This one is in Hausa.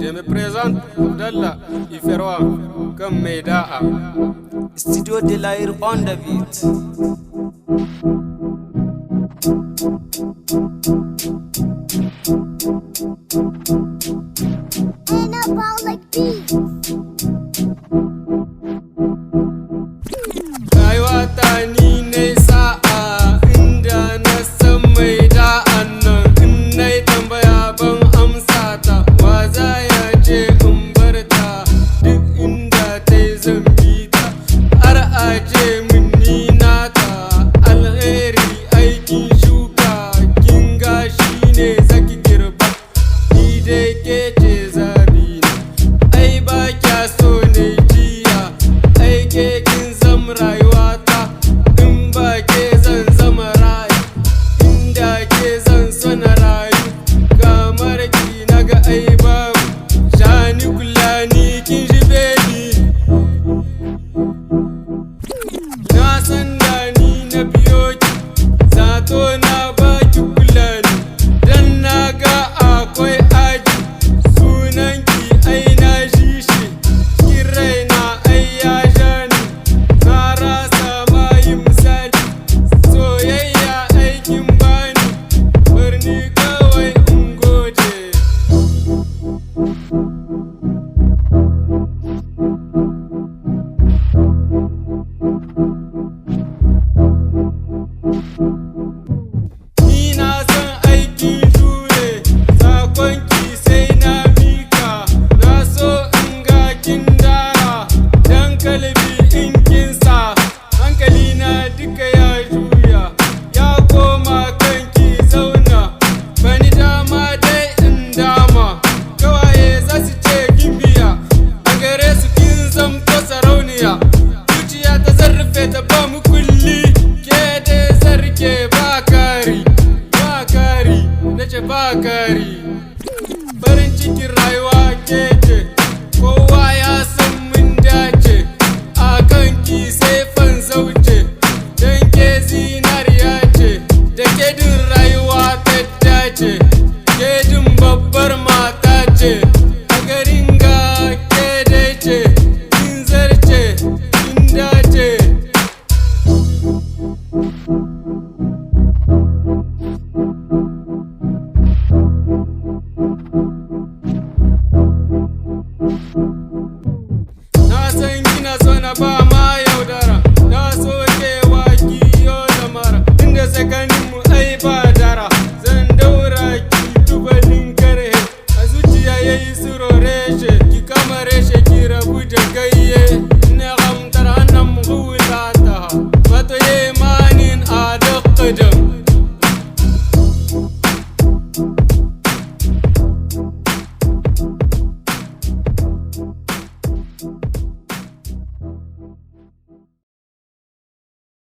Je me présente Abdallah Iferwa comme Meida'a. Studio de l'Air on the beat. And up all like beats. Rayuwa ta ni ne sa'a inda na san Meida'an nan. In nai tambaya ban amsa ta, wa za ya ce in bar ta? Duk inda ta yi zan bi ta, har a ce min ni nata. Alheri aikin shuka, kin ga shi ne zaki girba. Ni dai ke ce zabina, ai ba kya so ne jiya, ai ke kin zam rayuwata. In ba ke zan zama rayu, inda ke zan so na rayu. Kamar ki naga ai babu, shani kula ni kin jibe ni. Na san da ni na biyo ki, zato na baki kula ni. Dan na ga akwai aji, sunan ki ai na ji shi. Kin raina ai ya sha ni, na rasa ma yi misali. Soyayya aikin bani, birni kawai in gode. Ni na san aikin jure, sakonki sai na mika. Na so in ga kin dara, dan kalbi in kin sa. Hankali na duka ya juya, ya koma kanki zauna. Bani dama dai in dama, kawaye za su ce kin biya. A gare su kin zamto sarauniya, zuciya ta zarrafe ta ba mu kulli. Ke dai zarge ba kari, nace ba kari. Farin cikin rayuwa ke ce, kowa ya